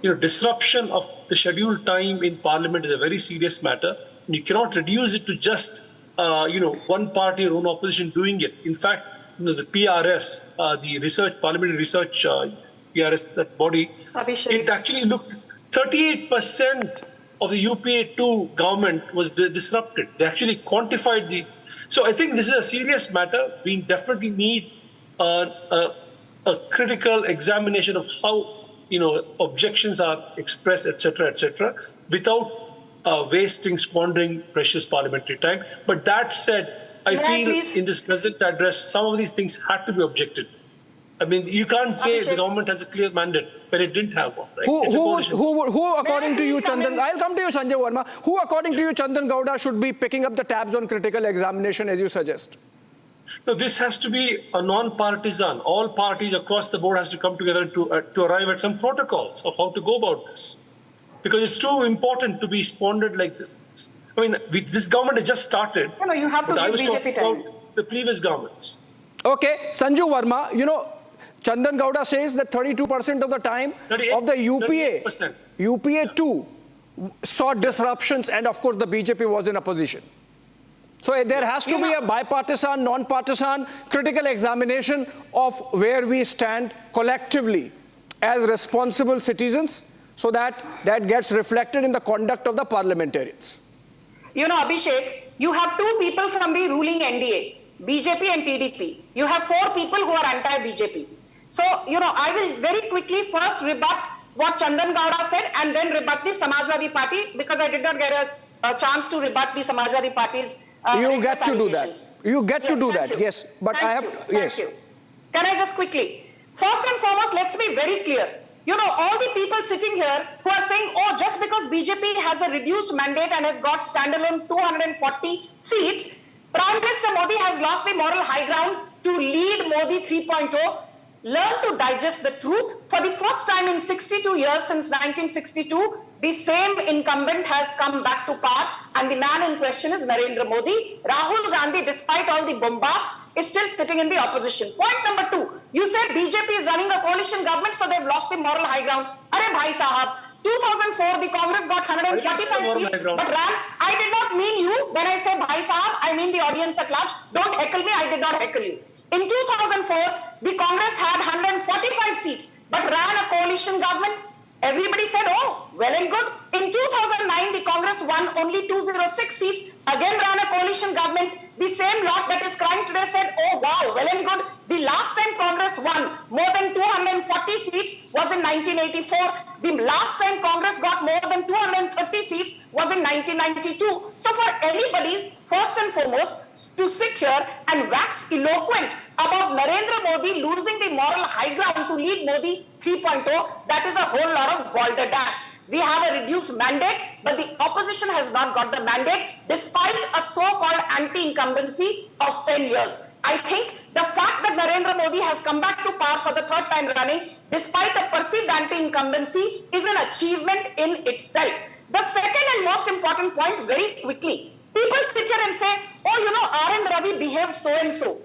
Speaker 4: disruption of the scheduled time in Parliament is a very serious matter. And you cannot reduce it to just one party or own opposition doing it. In fact, the PRS, the Parliamentary Research PRS, that body,
Speaker 6: Abhishek.
Speaker 4: it actually looked 38% of the UPA2 government was disrupted. They actually quantified So I think this is a serious matter. We definitely need a critical examination of how objections are expressed, etc., without squandering precious parliamentary time. But that said, I feel in this present address, some of these things had to be objected. I mean, you can't say the government has a clear mandate when it didn't have one, right?
Speaker 1: Who according to you, Chandan, I'll come to you, Sanjay Verma, who according to you, Chandan Gowda, should be picking up the tabs on critical examination as you suggest?
Speaker 4: No, this has to be a non-partisan. All parties across the board has to come together to arrive at some protocols of how to go about this. Because it's too important to be squandered like this. I mean, this government has just started.
Speaker 6: No, you have to give BJP time.
Speaker 4: The previous governments.
Speaker 1: Okay, Sanju Verma, Chandan Gowda says that 32% of the time of the UPA2 saw disruptions, and of course the BJP was in opposition. So there has to be a bipartisan, non-partisan, critical examination of where we stand collectively as responsible citizens, so that gets reflected in the conduct of the parliamentarians.
Speaker 6: Abhishek, you have two people from the ruling NDA, BJP and TDP. You have four people who are anti-BJP. So, I will very quickly first rebut what Chandan Gowda said and then rebut the Samajwadi Party, because I did not get a chance to rebut the Samajwadi Party's
Speaker 1: you get to do that. You get to do that, yes. But
Speaker 6: Thank you. Can I just quickly? First and foremost, let's be very clear. All the people sitting here who are saying, just because BJP has a reduced mandate and has got standalone 240 seats, Prime Minister Modi has lost the moral high ground to lead Modi 3.0. Learn to digest the truth. For the first time in 62 years since 1962, the same incumbent has come back to power, and the man in question is Narendra Modi. Rahul Gandhi, despite all the bombast, is still sitting in the opposition. Point number two, you said BJP is running a coalition government, so they've lost the moral high ground. Arey bhai sahab, 2004, the Congress got 145 seats, but ran. I did not mean you. When I say bhai sahab, I mean the audience at large. Don't heckle me, I did not heckle you. In 2004, the Congress had 145 seats, but ran a coalition government. Everybody said, well and good. In 2009, the Congress won only 206 seats, again ran a coalition government. The same lot that is crying today said, wow, well and good. The last time Congress won more than 240 seats was in 1984. The last time Congress got more than 230 seats was in 1992. So for anybody, first and foremost, to sit here and wax eloquent about Narendra Modi losing the moral high ground to lead Modi 3.0, that is a whole lot of balderdash. We have a reduced mandate, but the opposition has not got the mandate despite a so-called anti-incumbency of 10 years. I think the fact that Narendra Modi has come back to power for the third time running, despite a perceived anti-incumbency, is an achievement in itself. The second and most important point, very quickly, people sit here and say, R.N. Ravi behaved so-and-so.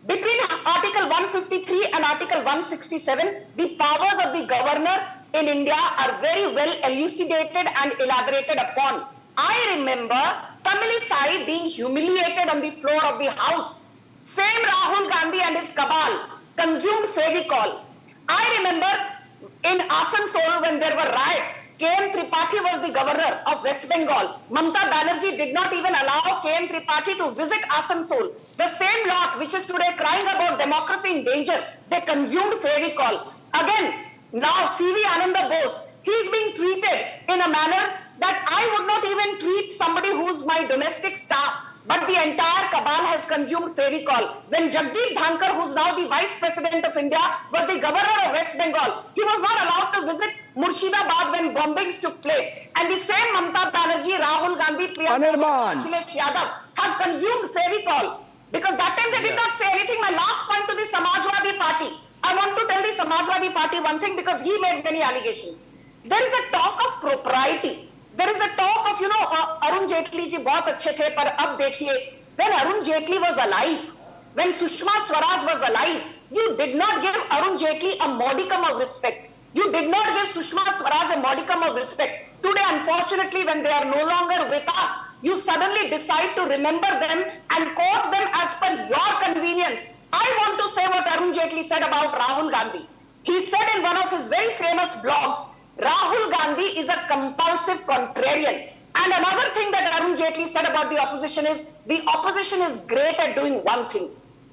Speaker 6: Between Article 153 and Article 167, the powers of the governor in India are very well elucidated and elaborated upon. I remember Tamilisai being humiliated on the floor of the House. Same Rahul Gandhi and his cabal consumed Fevicol. I remember in Asansol when there were riots, K.M. Tripathi was the governor of West Bengal. Mamata Banerjee did not even allow K.M. Tripathi to visit Asansol. The same lot which is today crying about democracy in danger, they consumed Fevicol. Again, now C.V. Ananda Bose, he is being treated in a manner that I would not even treat somebody who's my domestic staff. But the entire cabal has consumed Fevicol. When Jagdeep Dhankar, who's now the Vice President of India, was the governor of West Bengal, he was not allowed to visit Murshidabad when bombings took place. And the same Mamata Banerjee, Rahul Gandhi, Priyanka, Akhilesh Yadav have consumed Fevicol. Because that time they did not say anything. My last point to the Samajwadi Party. I want to tell the Samajwadi Party one thing because he made many allegations. There is a talk of propriety. There is a talk of, Arun Jaitley ji bahut achhe the, par ab dekhiye, when Arun Jaitley was alive, when Sushma Swaraj was alive, you did not give Arun Jaitley a modicum of respect. You did not give Sushma Swaraj a modicum of respect. Today, unfortunately, when they are no longer with us, you suddenly decide to remember them and quote them as per your convenience. I want to say what Arun Jaitley said about Rahul Gandhi. He said in one of his very famous blogs, Rahul Gandhi is a compulsive contrarian. And another thing that Arun Jaitley said about the opposition is, the opposition is great at doing one thing,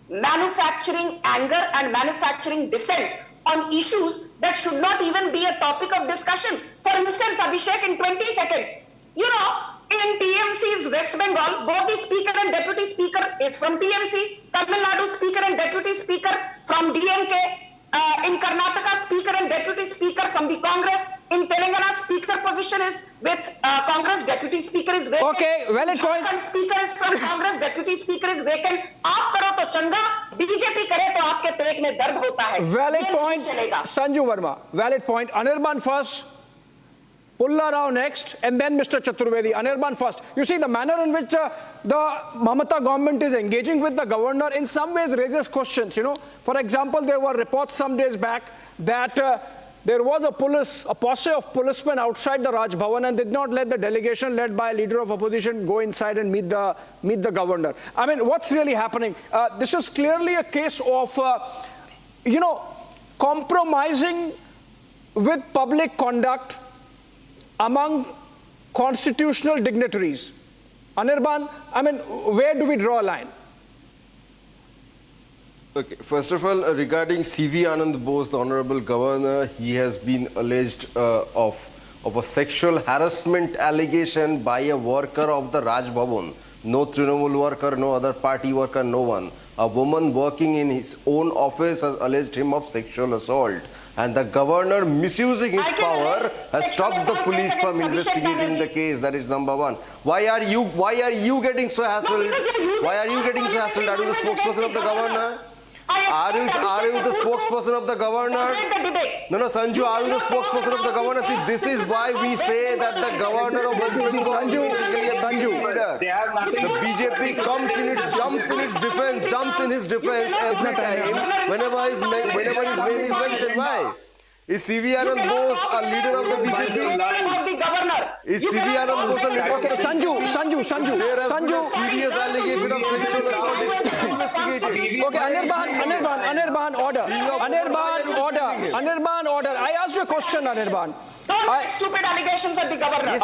Speaker 6: manufacturing anger and manufacturing dissent on issues that should not even be a topic of discussion. For instance, Abhishek, in 20 seconds, in TMC's West Bengal, both the speaker and deputy speaker is from TMC, Tamil Nadu speaker and deputy speaker from DMK, in Karnataka, speaker and deputy speaker from the Congress, in Telangana, speaker position is with Congress, deputy speaker is vacant.
Speaker 1: Okay, valid point.
Speaker 6: Speaker is from Congress, deputy speaker is vacant. आप करो तो चंगा, BJP करे तो आपके पेट में दर्द होता है.
Speaker 1: Valid point, Sanju Verma. Valid point. Anirban first, Pulla Rao next, and then Mr. Chaturvedi. Anirban first. You see, the manner in which the Mamata government is engaging with the governor in some ways raises questions. For example, there were reports some days back that there was a posse of policemen outside the Raj Bhavan and did not let the delegation led by a leader of opposition go inside and meet the governor. I mean, what's really happening? This is clearly a case of, compromising with public conduct among constitutional dignitaries. Anirban, I mean, where do we draw a line?
Speaker 7: Okay, first of all, regarding C.V. Anand Bose, the Honorable Governor, he has been alleged of a sexual harassment allegation by a worker of the Raj Bhavan. No Trinamool worker, no other party worker, no one. A woman working in his own office has alleged him of sexual assault. And the governor, misusing his power, has stopped the police from investigating the case. That is number one. Why are you getting so hassled? Why are you getting so hassled? Are you the spokesperson of the governor? Are you the spokesperson of the governor? No, Sanju, are you the spokesperson of the governor? See, this is why we say that the governor of West Bengal is basically a Sanju leader. The BJP jumps in his defense every time whenever his name is mentioned. Why? Is C.V. Anand Bose a leader of the BJP? Is C.V. Anand Bose a leader of the BJP?
Speaker 1: Sanju.
Speaker 7: There has been a serious allegation of sexual assault investigated.
Speaker 1: Okay, Anirban, order. Anirban, order. I asked you a question, Anirban.
Speaker 6: Don't make stupid allegations at the governor.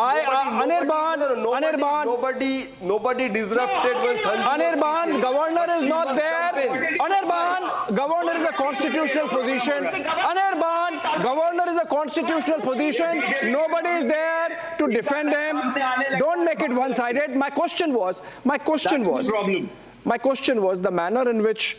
Speaker 7: Nobody disrupted when Sanju.
Speaker 1: Anirban, governor is not there. Anirban, governor is a constitutional position. Anirban, governor is a constitutional position. Nobody is there to defend him. Don't make it one-sided. My question was the manner in which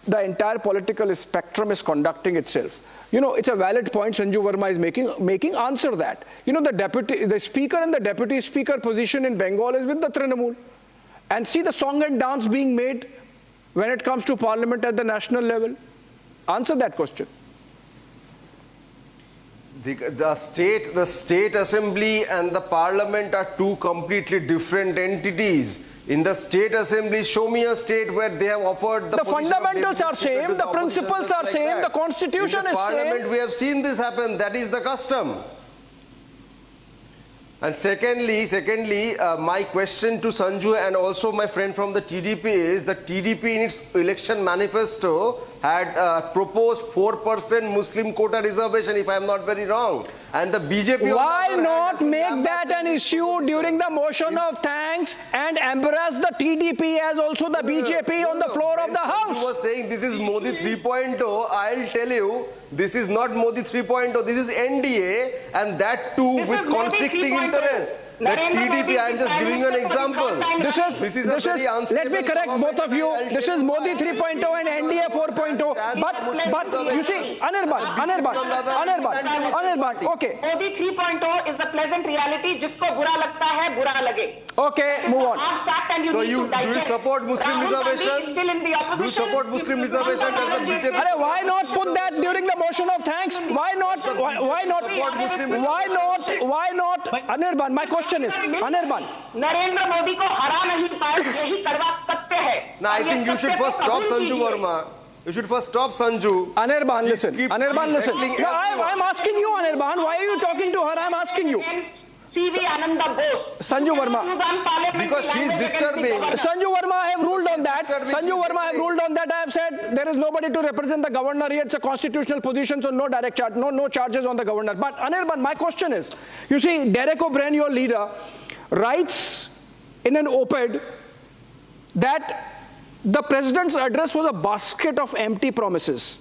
Speaker 1: the entire political spectrum is conducting itself. It's a valid point Sanju Verma is making. Answer that. The speaker and the deputy speaker position in Bengal is with the Trinamool. And see the song and dance being made when it comes to parliament at the national level. Answer that question.
Speaker 7: The state assembly and the parliament are two completely different entities. In the state assembly, show me a state where they have offered
Speaker 1: the fundamentals are same, the principles are same, the constitution is same. In the parliament,
Speaker 7: we have seen this happen. That is the custom. And secondly, my question to Sanju and also my friend from the TDP is that TDP in its election manifesto had proposed 4% Muslim quota reservation, if I am not very wrong. And the BJP...
Speaker 1: Why not make that an issue during the motion of thanks and embrace the TDP as also the BJP on the floor of the House?
Speaker 7: He was saying this is Modi 3.0. I'll tell you, this is not Modi 3.0. This is NDA, and that too with conflicting interests. That TDP, I am just giving you an example.
Speaker 1: This is let me correct both of you. This is Modi 3.0 and NDA 4.0. But you see, Anirban, okay.
Speaker 6: Modi 3.0 is the pleasant reality. Jisko bura lagta hai, bura lage.
Speaker 1: Okay, move on.
Speaker 6: Fact and you
Speaker 7: So
Speaker 6: need
Speaker 7: you
Speaker 6: to digest.
Speaker 7: do you support Muslim
Speaker 6: Rahul Gandhi
Speaker 7: reservation?
Speaker 6: is still in the opposition.
Speaker 7: Do you support Muslim reservation as a BJP?
Speaker 1: Arey, why not put that during the motion of thanks? Why not? Anirban, my question is, Anirban.
Speaker 6: Narendra Modi को हरा नहीं पाए, यही कड़वा सत्य है.
Speaker 7: No, I think you should first stop Sanju Verma. You should first stop Sanju.
Speaker 1: Anirban, listen.
Speaker 7: Anirban, listen.
Speaker 1: No, I'm asking you, Anirban. Why are you talking to her? I'm asking you.
Speaker 6: CV Ananda Bose.
Speaker 1: Sanju Verma.
Speaker 7: Because she's disturbing.
Speaker 1: Sanju Verma, I have ruled on that. I have said there is nobody to represent the governor here. It's a constitutional position, so no direct charge, no charges on the governor. But Anirban, my question is, you see, Derek O'Brien, your leader, writes in an op-ed that the president's address was a basket of empty promises.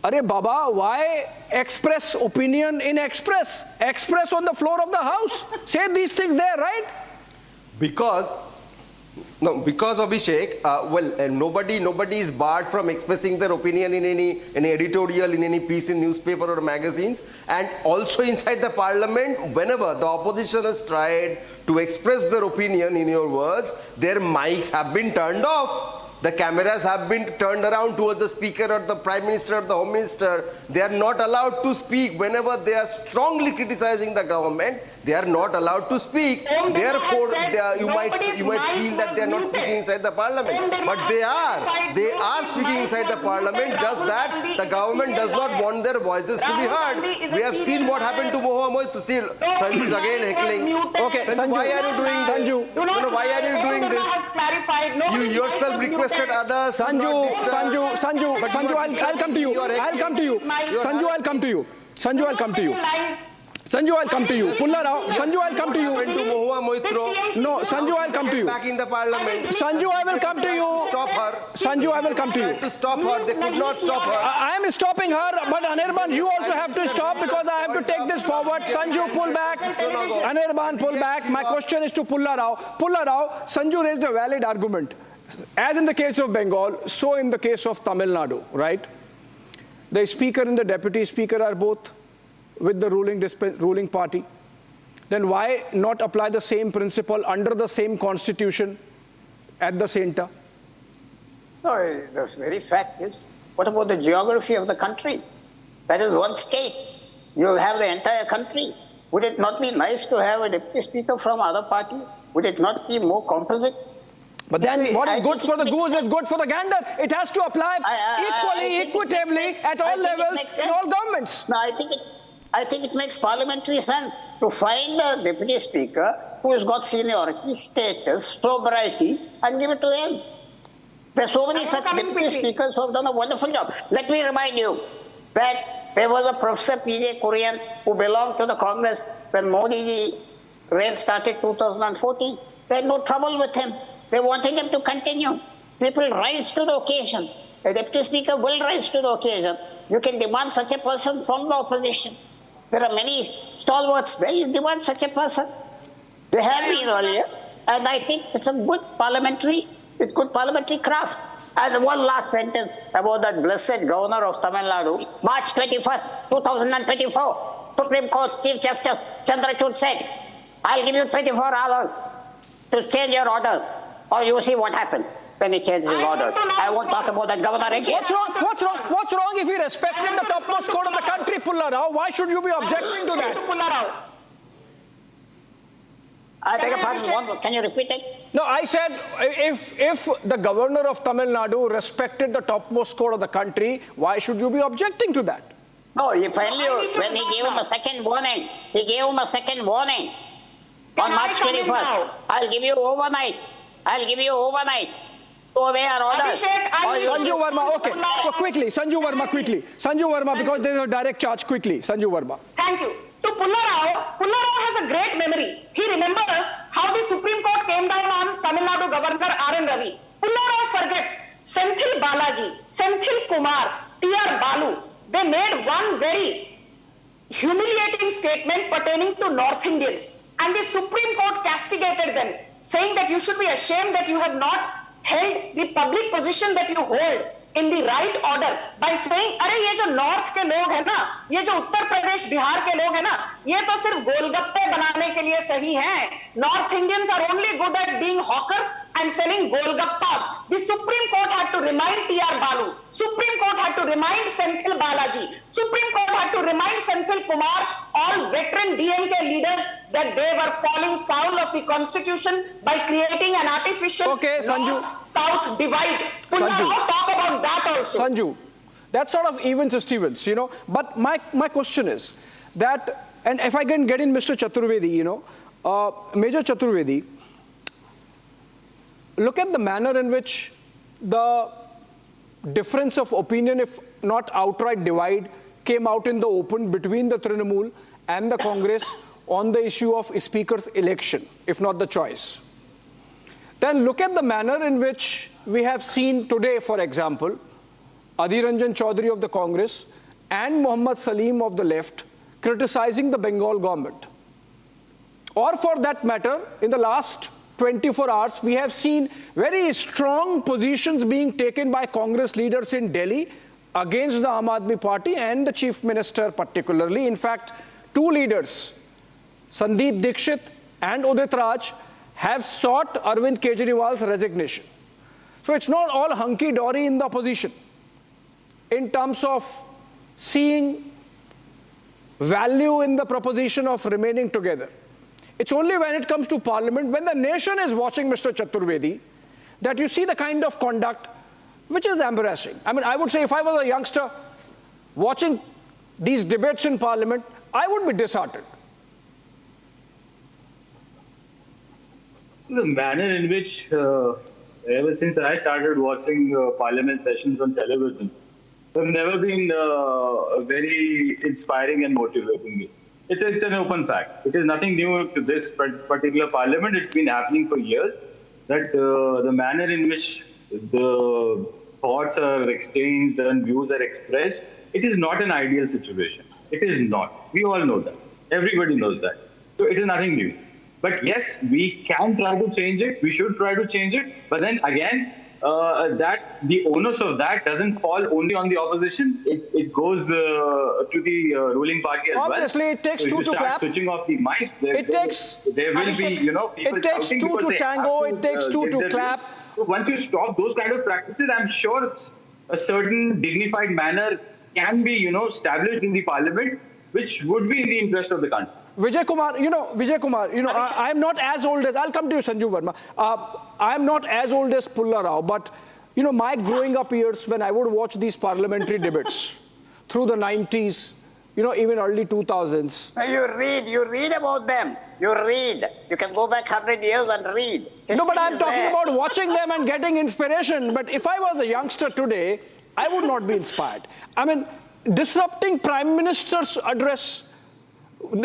Speaker 1: Arey Baba, why express opinion in Express? Express on the floor of the House. Say these things there, right?
Speaker 7: Because Abhishek, nobody is barred from expressing their opinion in any editorial, in any piece in newspaper or magazines, and also inside the parliament, whenever the opposition has tried to express their opinion, in your words, their mics have been turned off. The cameras have been turned around towards the speaker or the prime minister or the home minister. They are not allowed to speak whenever they are strongly criticizing the government. They are not allowed to speak. Therefore, you might feel that they are not speaking inside the parliament. But they are. They are speaking inside the parliament, just that the government does not want their voices to be heard. We have seen what happened to Mohammed. To see Sanju is again heckling.
Speaker 1: Okay,
Speaker 7: Sanju, why are you doing this? Why are you doing this? You yourself requested others.
Speaker 1: Sanju, I'll come to you. Sanju, I'll come to you. Pulla Rao, Sanju, I'll come to you. No, Sanju, I'll come to you.
Speaker 7: Back in the parliament.
Speaker 1: Sanju, I will come to you.
Speaker 7: Stop her.
Speaker 1: Sanju, I will come to you.
Speaker 7: To stop her, they could not stop her.
Speaker 1: I am stopping her, but Anirban, you also have to stop because I have to take this forward. Sanju, pull back. Anirban, pull back. My question is to Pulla Rao. Pulla Rao, Sanju raised a valid argument. As in the case of Bengal, so in the case of Tamil Nadu, right? The speaker and the deputy speaker are both with the ruling party. Then why not apply the same principle under the same constitution at the center?
Speaker 5: No, the very fact is, what about the geography of the country? That is one state. You have the entire country. Would it not be nice to have a deputy speaker from other parties? Would it not be more composite?
Speaker 1: But then what is good for the goose is good for the gander. It has to apply equitably at all levels in all governments.
Speaker 5: No, I think it makes parliamentary sense to find a deputy speaker who has got seniority, status, sobriety, and give it to him. There are so many such deputy speakers who have done a wonderful job. Let me remind you that there was a Professor P.J. Kurian who belonged to the Congress when Modi reign started 2014. They had no trouble with him. They wanted him to continue. People rise to the occasion. A deputy speaker will rise to the occasion. You can demand such a person from the opposition. There are many stalwarts there. You demand such a person. They have been earlier. And I think it's a good parliamentary craft. And one last sentence about that blessed governor of Tamil Nadu. March 21st, 2024, Supreme Court Chief Justice Chandrachud said, I'll give you 24 hours to change your orders, or you see what happens when he changes his orders. I won't talk about that governor again.
Speaker 1: What's wrong if he respected the topmost court of the country, Pulla Rao? Why should you be objecting to that?
Speaker 5: I beg your pardon, can you repeat it?
Speaker 1: No, I said if the governor of Tamil Nadu respected the topmost court of the country, why should you be objecting to that?
Speaker 5: No, when he gave him a second warning, on March 21st, I'll give you overnight to obey our orders.
Speaker 1: Sanju Verma, okay. So quickly, Sanju Verma, because there is a direct charge, quickly, Sanju Verma.
Speaker 6: Thank you. To Pulla Rao has a great memory. He remembers how the Supreme Court came down on Tamil Nadu Governor R.N. Ravi. Pulla Rao forgets Senthil Balaji, Senthil Kumar, T.R. Balu. They made one very humiliating statement pertaining to North Indians. And the Supreme Court castigated them, saying that you should be ashamed that you have not held the public position that you hold in the right order, by saying, अरे ये जो north के लोग हैं ना, ये जो उत्तर प्रदेश बिहार के लोग हैं ना, ये तो सिर्फ गोलगप्पे बनाने के लिए सही हैं. North Indians are only good at being hawkers and selling golgappas. The Supreme Court had to remind T.R. Balu, Supreme Court had to remind Senthil Balaji, Supreme Court had to remind Senthil Kumar, all veteran DMK leaders, that they were falling foul of the constitution by creating an artificial north-south divide. Punja, talk about that also.
Speaker 1: Sanju, that's sort of evens and Stevens, you know. But my question is that, and if I can get in Mr. Chaturvedi, you know, Major Chaturvedi, look at the manner in which the difference of opinion, if not outright divide, came out in the open between the Trinamool and the Congress on the issue of Speaker's election, if not the choice. Then look at the manner in which we have seen today, for example, Adhir Ranjan Chaudhary of the Congress and Mohammad Salim of the left criticizing the Bengal government. Or for that matter, in the last 24 hours, we have seen very strong positions being taken by Congress leaders in Delhi against the Aam Aadmi Party and the Chief Minister particularly. In fact, two leaders, Sandeep Dikshit and Udit Raj, have sought Arvind Kejriwal's resignation. So it's not all hunky-dory in the opposition in terms of seeing value in the proposition of remaining together. It's only when it comes to Parliament, when the nation is watching, Mr. Chaturvedi, that you see the kind of conduct which is embarrassing. I mean, I would say if I was a youngster watching these debates in Parliament, I would be disheartened.
Speaker 8: The manner in which, ever since I started watching Parliament sessions on television, have never been very inspiring and motivating. It's an open fact. It is nothing new to this particular Parliament. It's been happening for years. That the manner in which the thoughts are exchanged and views are expressed, it is not an ideal situation. It is not. We all know that. Everybody knows that. So it is nothing new. But yes, we can try to change it. We should try to change it. But then again, that the onus of that doesn't fall only on the opposition. It goes to the ruling party as well.
Speaker 1: Obviously, it takes two to clap.
Speaker 8: Switching off the mics, there will be, you know, people
Speaker 1: it takes two to tango. It takes two to clap.
Speaker 8: So once you stop those kind of practices, I'm sure a certain dignified manner can be, you know, established in the Parliament, which would be in the interest of the country.
Speaker 1: Vijay Kumar, I'm not as old as, I'll come to you, Sanju Verma. I'm not as old as Pulla Rao, but, you know, my growing up years when I would watch these parliamentary debates through the 90s, you know, even early 2000s.
Speaker 5: You read about them. You read. You can go back 100 years and read.
Speaker 1: No, but I'm talking about watching them and getting inspiration. But if I was a youngster today, I would not be inspired. I mean, disrupting Prime Minister's address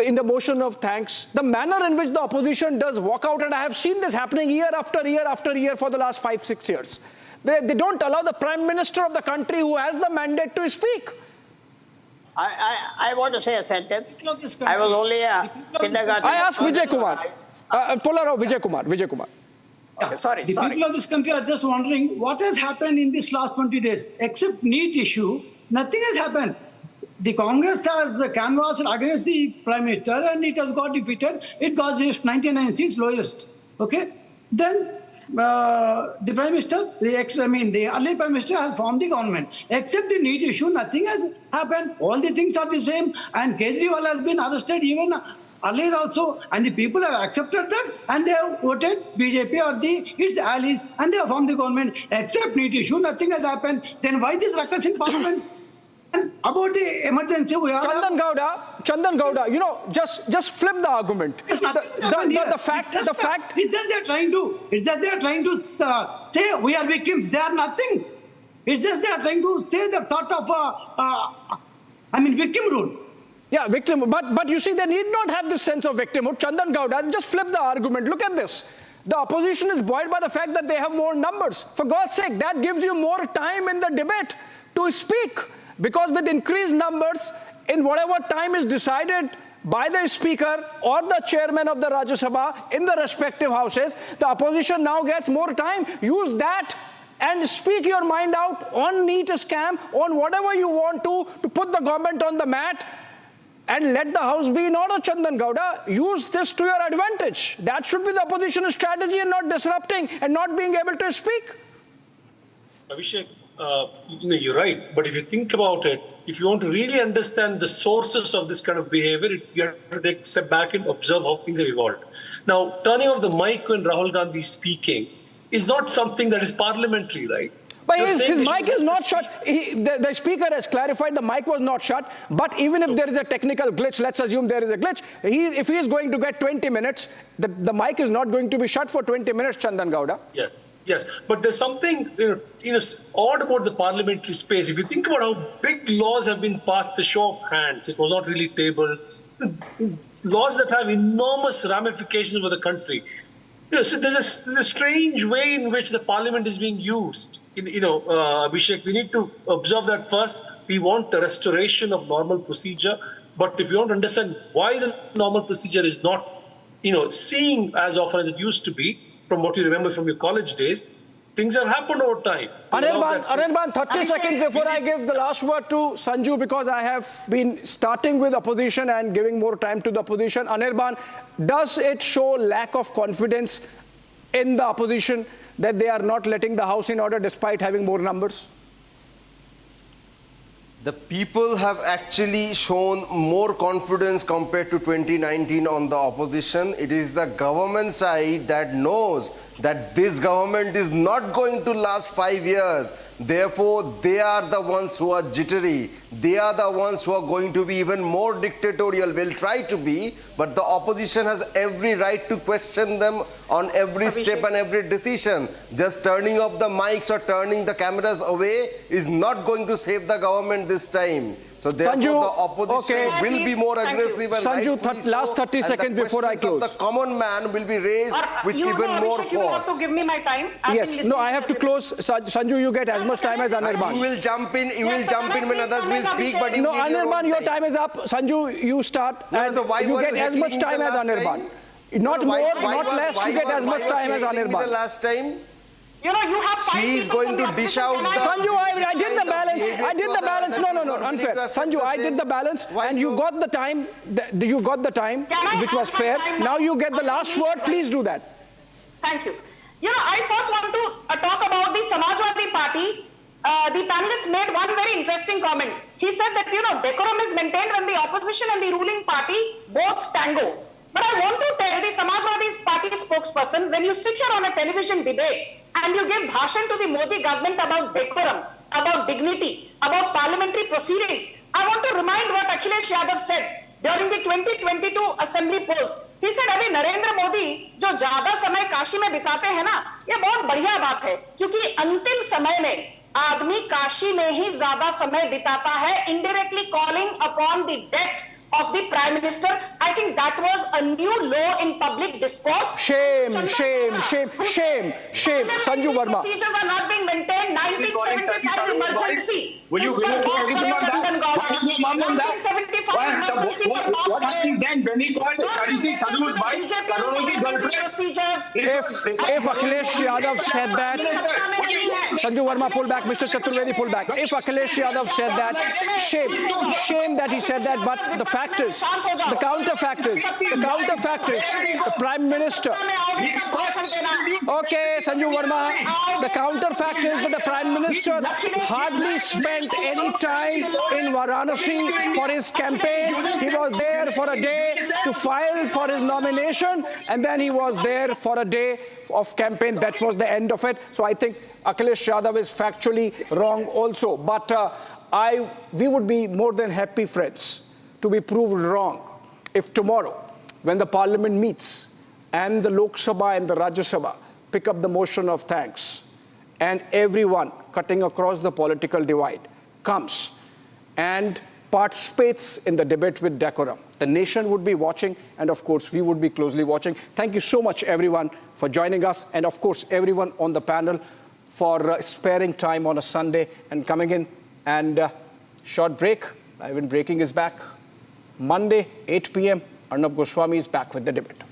Speaker 1: in the motion of thanks, the manner in which the opposition does walk out, and I have seen this happening year after year after year for the last 5-6 years. They don't allow the Prime Minister of the country who has the mandate to speak.
Speaker 5: I want to say a sentence. I was only a kindergarten.
Speaker 1: I asked Vijay Kumar. Vijay Kumar.
Speaker 5: Okay, sorry.
Speaker 9: The people of this country are just wondering what has happened in this last 20 days. Except NEET issue, nothing has happened. The Congress has canvassed against the Prime Minister and it has got defeated. It got just 99 seats, lowest. Okay? Then the Prime Minister, the early Prime Minister has formed the government. Except the NEET issue, nothing has happened. All the things are the same. And Kejriwal has been arrested even earlier also. And the people have accepted that and they have voted BJP or its allies and they have formed the government. Except NEET issue, nothing has happened. Then why this ruckus in Parliament? And about the emergency, we are...
Speaker 1: Chandan Gowda, you know, just flip the argument. The fact...
Speaker 9: It's just they're trying to say we are victims. They are nothing. It's just they are trying to say that sort of, victim rule.
Speaker 1: Yeah, victim. But you see, they need not have this sense of victimhood. Chandan Gowda, just flip the argument. Look at this. The opposition is buoyed by the fact that they have more numbers. For God's sake, that gives you more time in the debate to speak. Because with increased numbers, in whatever time is decided by the Speaker or the Chairman of the Rajya Sabha in the respective houses. The opposition now gets more time. Use that and speak your mind out on NEET scam, on whatever you want to put the government on the mat. And let the house be in order, Chandan Gowda. Use this to your advantage. That should be the opposition strategy, and not disrupting and not being able to speak.
Speaker 4: Abhishek, you're right. But if you think about it, if you want to really understand the sources of this kind of behavior, you have to take a step back and observe how things have evolved. Now, turning off the mic when Rahul Gandhi is speaking is not something that is parliamentary, right?
Speaker 1: But his mic is not shut. The Speaker has clarified the mic was not shut. But even if there is a technical glitch, let's assume there is a glitch, if he is going to get 20 minutes, the mic is not going to be shut for 20 minutes, Chandan Gowda.
Speaker 4: Yes. Yes, but there's something odd about the parliamentary space. If you think about how big laws have been passed, the show of hands, it was not really tabled. Laws that have enormous ramifications for the country. So there's a strange way in which the parliament is being used. Abhishek, we need to observe that first. We want the restoration of normal procedure, but if you don't understand why the normal procedure is not, seen as often as it used to be, from what you remember from your college days, things have happened over time.
Speaker 1: Anirban, 30 seconds before I give the last word to Sanju, because I have been starting with opposition and giving more time to the opposition. Anirban, does it show lack of confidence in the opposition that they are not letting the House in order despite having more numbers?
Speaker 7: The people have actually shown more confidence compared to 2019 on the opposition. It is the government side that knows that this government is not going to last 5 years. Therefore, they are the ones who are jittery. They are the ones who are going to be even more dictatorial. Will try to be, but the opposition has every right to question them on every step and every decision. Just turning off the mics or turning the cameras away is not going to save the government this time. So therefore,
Speaker 1: Sanju,
Speaker 7: the opposition will be more aggressive. And
Speaker 1: Sanju, last 30 seconds before I close.
Speaker 7: The common man will be raised with even more force.
Speaker 6: You will have to give me my time.
Speaker 1: Yes, no, I have to close. Sanju, you get as much time as Anirban.
Speaker 7: You will jump in. You will jump in when others will speak. But
Speaker 1: no, Anirban, your time is up. Sanju, you start, and you get as much time as Anirban. Not more, not less. You get as much time as Anirban.
Speaker 7: The last time.
Speaker 6: You have 5
Speaker 7: She is going to dish out the...
Speaker 1: Sanju, I did the balance. I did the balance. No, unfair. Sanju, I did the balance, and you got the time. You got the time, which was fair. Now you get the last word. Please do that.
Speaker 6: Thank you. I first want to talk about the Samajwadi Party. The panelist made one very interesting comment. He said that, decorum is maintained when the opposition and the ruling party both tango. But I want to tell the Samajwadi Party spokesperson, when you sit here on a television debate and you give bhashan to the Modi government about decorum, about dignity, about parliamentary proceedings, I want to remind what Akhilesh Yadav said during the 2022 assembly polls. He said, अभी नरेंद्र मोदी जो ज्यादा समय काशी में बिताते हैं ना, ये बहुत बढ़िया बात है, क्योंकि अंतिम समय में आदमी काशी में ही ज्यादा समय बिताता है, indirectly calling upon the death of the Prime Minister. I think that was a new law in public discourse.
Speaker 1: Shame. Sanju Verma.
Speaker 6: Procedures are not being maintained. 1975 emergency.
Speaker 8: Will you give What happened then when he called currency Tanur by Karogi girlfriend?
Speaker 1: If Akhilesh Yadav said that, Sanju Verma, pull back. Mr. Chaturvedi, pull back. If Akhilesh Yadav said that, shame that he said that, but the fact is, the counterfact is, the Prime Minister. Okay, Sanju Verma, the counterfact is that the Prime Minister hardly spent any time in Varanasi for his campaign. He was there for a day to file for his nomination, and then he was there for a day of campaign. That was the end of it. So I think Akhilesh Yadav is factually wrong also. But we would be more than happy, friends, to be proved wrong if tomorrow, when the Parliament meets and the Lok Sabha and the Rajya Sabha pick up the motion of thanks, and everyone cutting across the political divide comes and participates in the debate with decorum, the nation would be watching, and of course we would be closely watching. Thank you so much, everyone, for joining us, and of course everyone on the panel for sparing time on a Sunday and coming in. And short break. Ivan Breaking is back. Monday, 8 p.m. Arnab Goswami is back with the debate.